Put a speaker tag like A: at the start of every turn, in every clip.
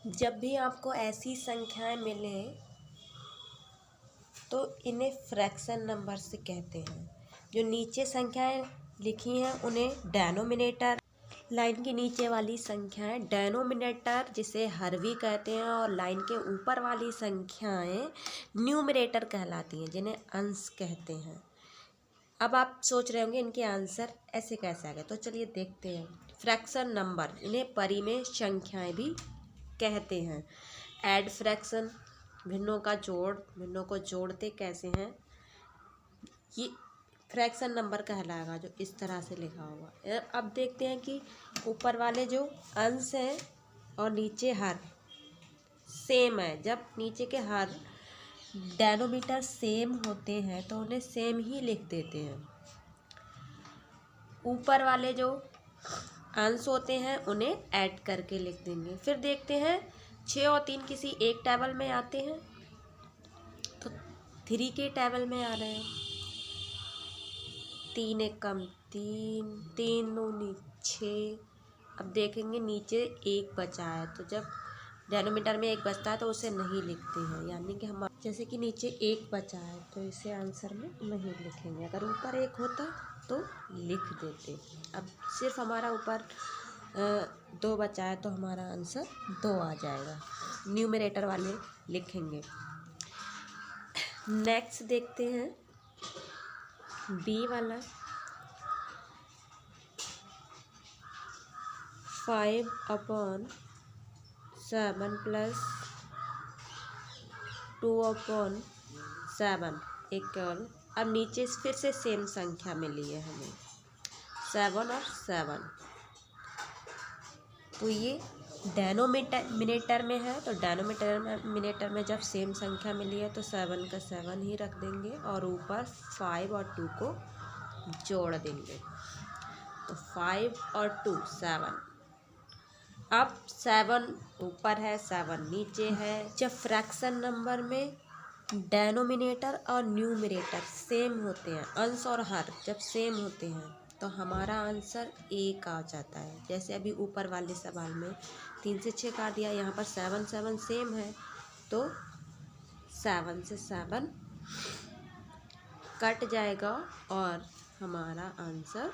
A: जब भी आपको ऐसी संख्याएं मिलें तो इन्हें फ्रैक्शन नंबर से कहते हैं। जो नीचे संख्याएं लिखी हैं उन्हें डेनोमिनेटर, लाइन के नीचे वाली संख्याएं डेनोमिनेटर जिसे हर भी कहते हैं, और लाइन के ऊपर वाली संख्याएं न्यूमरेटर कहलाती हैं जिन्हें अंश कहते हैं। अब आप सोच रहे होंगे इनके आंसर ऐसे कैसे आ गए, तो चलिए देखते हैं। फ्रैक्शन नंबर, इन्हें परिमेय संख्याएं भी कहते हैं। ऐड फ्रैक्शन, भिन्नों का जोड़, भिन्नों को जोड़ते कैसे हैं, ये फ्रैक्शन नंबर कहलाएगा जो इस तरह से लिखा हुआ। अब देखते हैं कि ऊपर वाले जो अंश हैं और नीचे हर सेम है। जब नीचे के हर डेनोमीटर सेम होते हैं तो उन्हें सेम ही लिख देते हैं। ऊपर वाले जो अंश होते हैं उन्हें ऐड करके लिख देंगे। फिर देखते हैं 6 और 3 किसी एक टेबल में आते हैं तो 3 के टेबल में आ रहे हैं। 3 एक कम 3, 3 दूनी 6। अब देखेंगे नीचे एक बचा है, तो जब डेनोमीटर में एक बचता है तो उसे नहीं लिखते हैं, यानी कि हम जैसे कि नीचे एक बचा है तो इसे आंसर में नहीं लिखेंगे। अगर ऊपर एक होता तो लिख देते। अब सिर्फ हमारा ऊपर 2 बचा है तो हमारा आंसर 2 आ जाएगा। न्यूमरेटर वाले लिखेंगे। नेक्स्ट देखते हैं बी वाला। 5/7 प्लस 2/7 इक्वल, अब नीचे फिर से सेम संख्या मिली है हमें 7 और 7। तो ये डेनोमिनेटर में है, तो डेनोमिनेटर में जब सेम संख्या मिली है तो 7 का 7 ही रख देंगे और ऊपर 5 और 2 को जोड़ देंगे। तो 5 और 2 7। अब 7 ऊपर है 7 नीचे है। जब फ्रैक्शन नंबर में डेनोमिनेटर और न्यूमरेटर सेम होते हैं, अंश और हर जब सेम होते हैं तो हमारा आंसर 1 आ जाता है। जैसे अभी ऊपर वाले सवाल में 3 से 6 काट दिया, यहाँ पर 7 7 सेम है तो 7 से 7 कट जाएगा और हमारा आंसर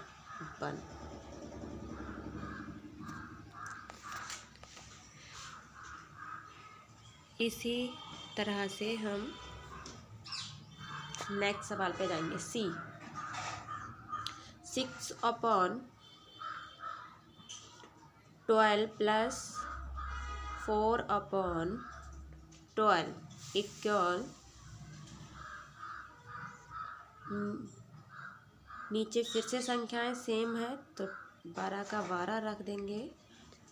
A: 1। इसी तरह से हम नेक्स्ट सवाल पे जाएंगे। सी 6/12 प्लस 4/12 इक्वल, नीचे फिर से संख्याएं सेम है तो 12 का 12 रख देंगे,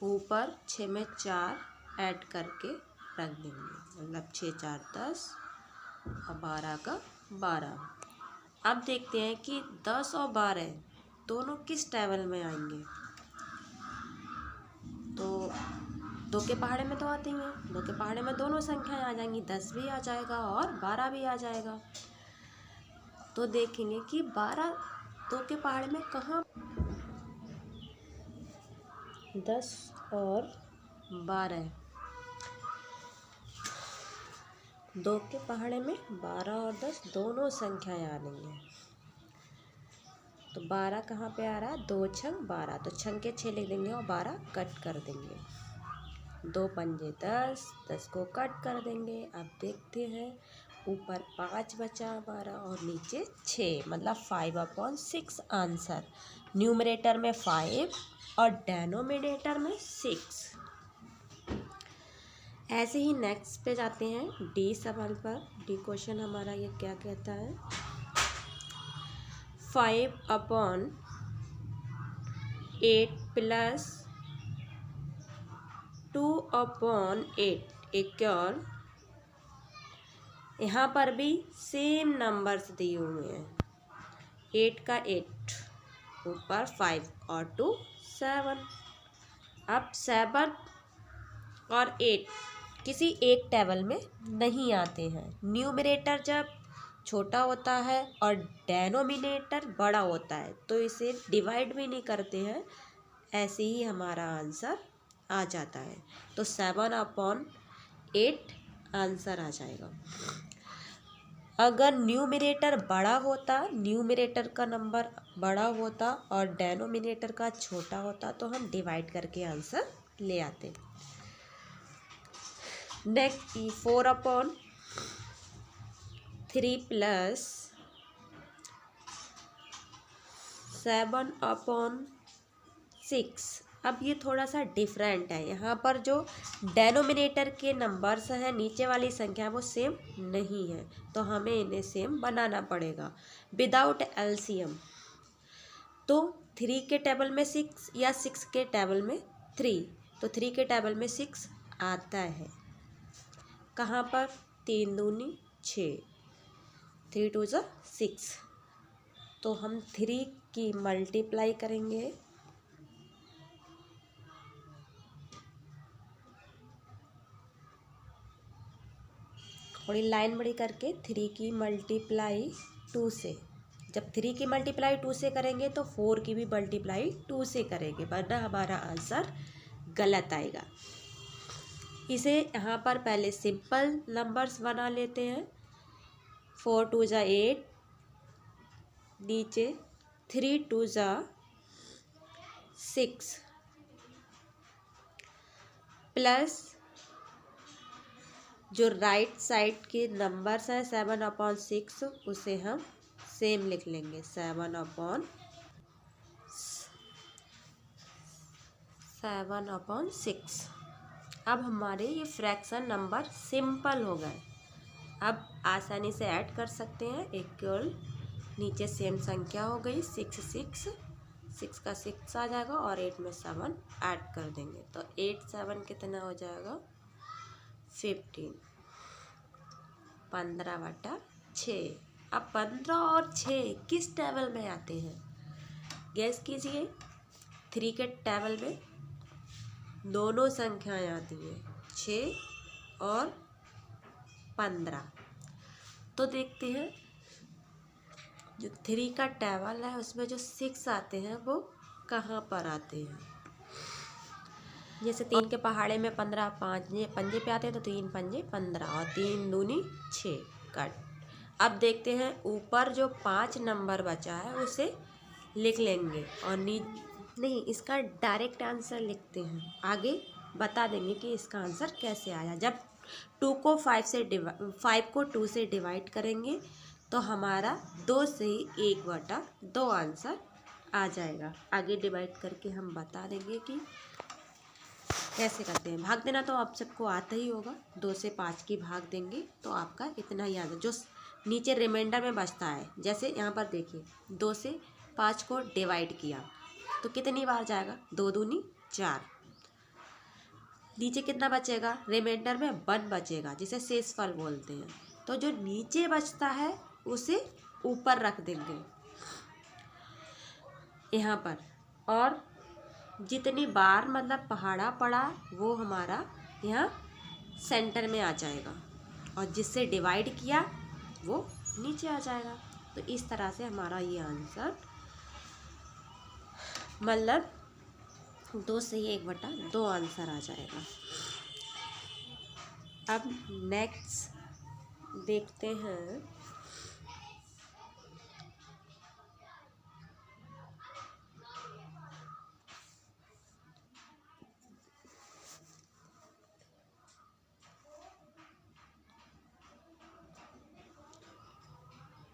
A: ऊपर 6 में 4 ऐड करके रख देंगे, मतलब 6 4 10 और 12 का 12। अब देखते हैं कि 10 और 12 दोनों किस टेबल में आएंगे। तो 2 के पहाड़े में तो आते ही हैं, 2 के पहाड़े में दोनों संख्याएं आ जाएंगी, 10 भी आ जाएगा और 12 भी आ जाएगा। तो देखेंगे कि 12 2 के पहाड़े में कहाँ, 10 और 12 2 के पहाड़े में 12 और 10 दोनों संख्याएं आ रही हैं। तो 12 कहाँ पे आ रहा है, 2 छंग 12, तो छंग के 6 लिख देंगे और 12 कट कर देंगे। 2 पंजे 10, 10 को कट कर देंगे। अब देखते हैं ऊपर 5 बचा हमारा और नीचे 6, मतलब 5/6 आंसर। न्यूमरेटर में 5 और डेनोमिनेटर में 6। ऐसे ही नेक्स्ट पे जाते हैं डी सवाल पर। डी क्वेश्चन हमारा ये क्या कहता है, 5/8 प्लस 2/8 इक्वल, यहाँ पर भी सेम नंबर्स दिए हुए हैं। 8 का 8, ऊपर 5 और 2 7। अब 7 और 8 किसी एक टेबल में नहीं आते हैं। न्यूमरेटर जब छोटा होता है और डेनोमिनेटर बड़ा होता है तो इसे डिवाइड भी नहीं करते हैं। ऐसे ही हमारा आंसर आ जाता है। तो 7/8 आंसर आ जाएगा। अगर न्यूमरेटर बड़ा होता, न्यूमरेटर का नंबर बड़ा होता और डेनोमिनेटर का छोटा होता तो हम डिवाइड करके आंसर ले आते। Next 4/3 plus 7/6। अब ये थोड़ा सा डिफरेंट है। यहाँ पर जो डेनोमिनेटर के नंबर्स हैं, नीचे वाली संख्या, वो सेम नहीं है, तो हमें इन्हें सेम बनाना पड़ेगा विदाउट एलसीएम। तो 3 के टेबल में 6 या 6 के टेबल में 3, तो 3 के टेबल में 6 आता है। कहाँ पर? 3 दूनी 6, 3 2 ज़ा 6। तो हम 3 की मल्टीप्लाई करेंगे, थोड़ी लाइन बड़ी करके 3 की मल्टीप्लाई 2 से। जब 3 की मल्टीप्लाई 2 से करेंगे तो 4 की भी मल्टीप्लाई 2 से करेंगे, वरना हमारा आंसर गलत आएगा। इसे यहाँ पर पहले सिंपल नंबर्स बना लेते हैं। 4 2 ज़ा 8, नीचे 3 2 ज़ा 6 प्लस जो राइट साइड के नंबर्स हैं 7/6, उसे हम सेम लिख लेंगे 7/6। अब हमारे ये फ्रैक्शन नंबर सिंपल हो गए। अब आसानी से ऐड कर सकते हैं। इक्वल नीचे सेम संख्या हो गई 6 6 6 का 6 आ जाएगा और 8 में 7 ऐड कर देंगे, तो 8 7 कितना हो जाएगा? 15। 15/6। अब 15 और 6 किस टेबल में आते हैं? गैस कीजिए। 3 के टेबल में दोनों संख्याएं आती हैं, 6 और 15। तो देखते हैं जो 3 का टेबल है उसमें जो 6 आते हैं वो कहाँ पर आते हैं। जैसे 3 के पहाड़े में 15 पंजे पे आते हैं, तो 3 पंजे 15 और 3 दूनी 6 कट। अब देखते हैं ऊपर जो 5 नंबर बचा है उसे लिख लेंगे और नहीं, इसका डायरेक्ट आंसर लिखते हैं, आगे बता देंगे कि इसका आंसर कैसे आया। जब 5 को 2 से डिवाइड करेंगे तो हमारा 2 से ही 1/2 आंसर आ जाएगा। आगे डिवाइड करके हम बता देंगे कि कैसे करते हैं। भाग देना तो आप सबको आता ही होगा। 2 से 5 की भाग देंगे तो आपका इतना ही आंसर जो नीचे रिमाइंडर में बचता है। जैसे यहाँ पर देखिए 2 से 5 को डिवाइड किया तो कितनी बार जाएगा? 2 दूनी 4। नीचे कितना बचेगा? रिमाइंडर में 1 बचेगा, जिसे शेषफल बोलते हैं। तो जो नीचे बचता है उसे ऊपर रख देंगे यहाँ पर, और जितनी बार मतलब पहाड़ा पड़ा वो हमारा यहाँ सेंटर में आ जाएगा, और जिससे डिवाइड किया वो नीचे आ जाएगा। तो इस तरह से हमारा ये आंसर मतलब 2 से ही 1/2 आंसर आ जाएगा। अब नेक्स्ट देखते हैं।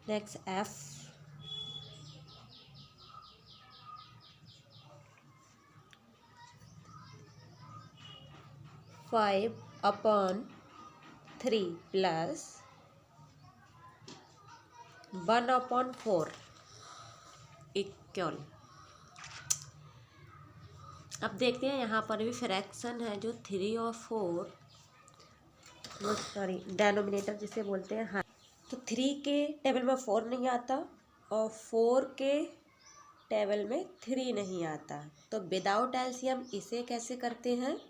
A: Next F 5/3 plus 1/4 equal. अब देखते हैं यहाँ पर भी फ्रैक्शन है जो 3 और 4, सॉरी डेनोमिनेटर जिसे बोलते हैं। हाँ, तो 3 के टेबल में 4 नहीं आता और 4 के टेबल में 3 नहीं आता। तो विदाउट एलसीएम इसे कैसे करते हैं?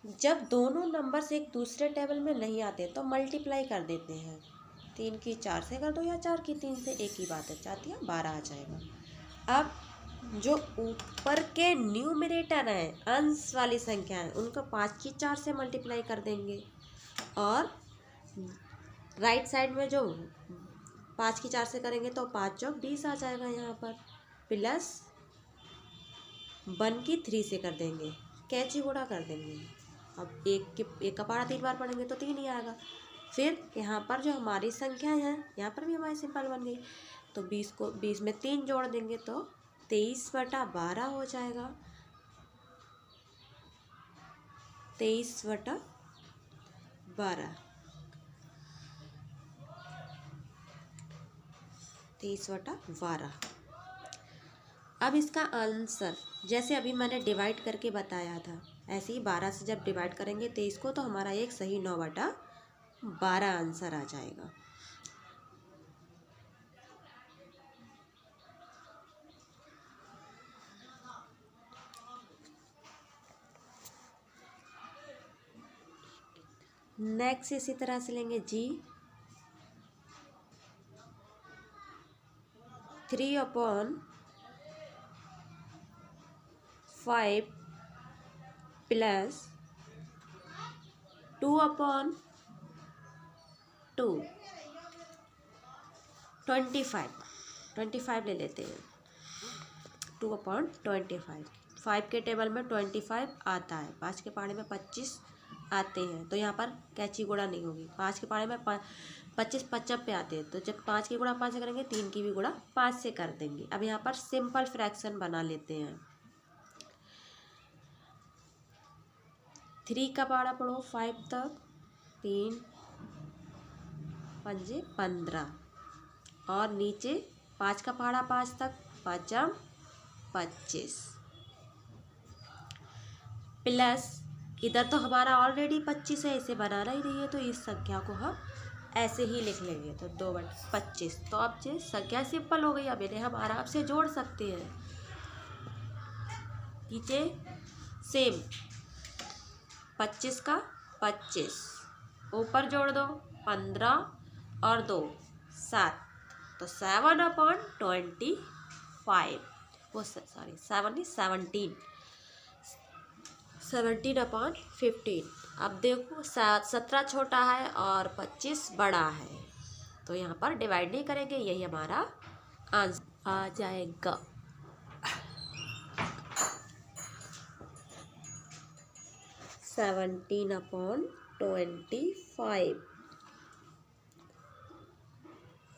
A: जब दोनों नंबर्स एक दूसरे टेबल में नहीं आते तो मल्टीप्लाई कर देते हैं। 3 की 4 से कर दो या 4 की 3 से, एक ही बात है, 4 या 12 आ जाएगा। अब जो ऊपर के न्यूमरेटर हैं, अंश वाली संख्या है, उनको 5 की 4 से मल्टीप्लाई कर देंगे, और राइट साइड में जो 5 की 4 से करेंगे तो 5 चौक 20 आ जाएगा यहाँ पर, प्लस 1 की 3 से कर देंगे, कैंची गुणा कर देंगे। अब एक का पहाड़ा 3 बार पढ़ेंगे तो 3 ही आएगा। फिर यहाँ पर जो हमारी संख्या है, यहाँ पर भी हमारी सिंपल बन गई, तो 20 में 3 जोड़ देंगे तो 23/12 हो जाएगा। 23/12, 23/12। अब इसका आंसर जैसे अभी मैंने डिवाइड करके बताया था, ऐसे ही 12 से जब डिवाइड करेंगे 23 को, तो हमारा एक सही 9/12 आंसर आ जाएगा। नेक्स्ट इसी तरह से लेंगे जी, 3/5 प्लस 2/2, 25 ले लेते हैं। 2/25, 5 के टेबल में 25 आता है, 5 के पहाड़े में 25 आते हैं, तो यहाँ पर कैंची गुणा नहीं होगी। 5 के पहाड़े में 25 55 पे आते हैं, तो जब 5 की गुणा 5 से करेंगे, 3 की भी गुणा 5 से कर देंगे। अब यहाँ पर सिंपल फ्रैक्शन बना लेते हैं। 3 का पहाड़ा पढ़ो 5 तक, 3 5 15, और नीचे 5 का पहाड़ा 5 तक, 5 25, प्लस इधर तो हमारा ऑलरेडी 25 है, इसे बनाना ही नहीं है, तो इस संख्या को हम ऐसे ही लिख लेंगे, तो 2/25। तो अब ये संख्या सिंपल हो गई, अब इन्हें हम आराम से जोड़ सकते हैं। नीचे सेम 25 का 25, ऊपर जोड़ दो 15 और 2 7, तो 7/25, वो सॉरी 17/15। अब देखो 17 छोटा है और 25 बड़ा है, तो यहाँ पर डिवाइड नहीं करेंगे, यही हमारा आंसर आ जाएगा। (17/25)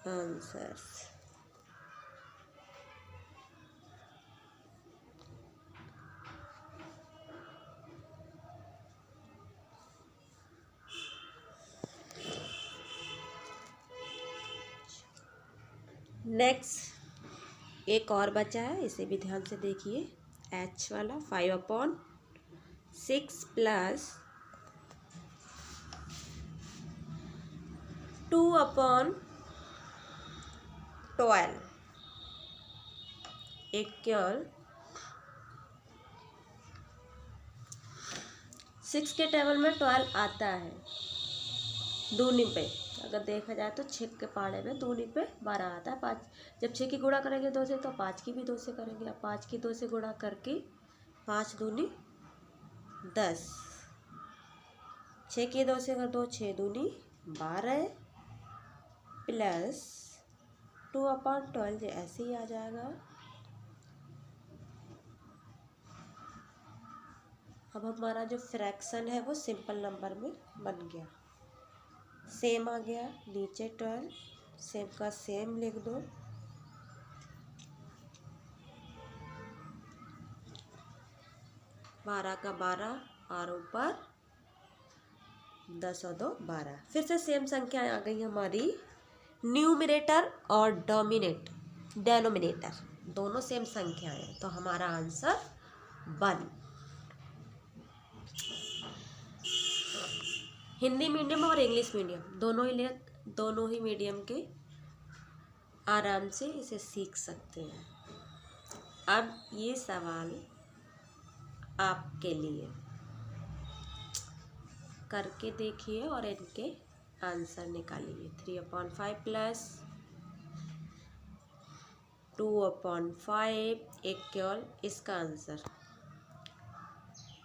A: आंसर्स। नेक्स्ट एक और बचा है, इसे भी ध्यान से देखिए। h वाला 5/6 प्लस 2/12 इक्वल 6 के टेबल में 12 आता है दूनी पे, अगर देखा जाए तो 6 के पहाड़े में दूनी पे 12 आता है। 5 जब 6 की गुणा करेंगे 2 से, तो 5 की भी 2 से करेंगे। अब 5 की 2 से गुणा करके 5 दूनी 10, 6 की 2 से कर दो 6 दूनी 12, प्लस 2/12, ऐसे ही आ जाएगा। अब हमारा जो फ्रैक्शन है वो सिंपल नंबर में बन गया। सेम आ गया, नीचे 12 सेम का सेम लिख दो, बारह का 12 और ऊपर 10 और 2 12। फिर से सेम संख्याएं आ गई हमारी, न्यूमरेटर और डेनोमिनेटर दोनों सेम संख्याएं हैं, तो हमारा आंसर 1। हिंदी मीडियम और इंग्लिश मीडियम दोनों ही मीडियम के आराम से इसे सीख सकते हैं। अब ये सवाल आपके लिए, करके देखिए और इनके आंसर निकालिए। 3/5 प्लस 2/5 एक केवल इसका answer.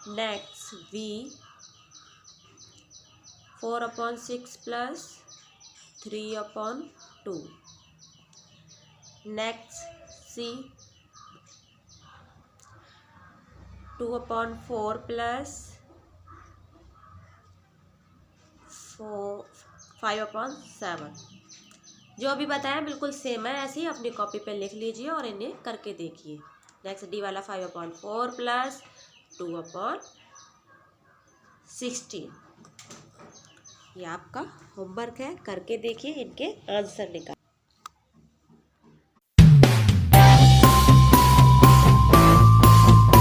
A: Next V 4/6 plus 3/2। Next C 2/4 plus 5/7। जो अभी बताया बिल्कुल सेम है, ऐसे ही अपनी कॉपी पे लिख लीजिए और इन्हें करके देखिए। नेक्स्ट D वाला 5/4 प्लस 2/16। ये आपका होमवर्क है, करके देखिए, इनके आंसर निकाल।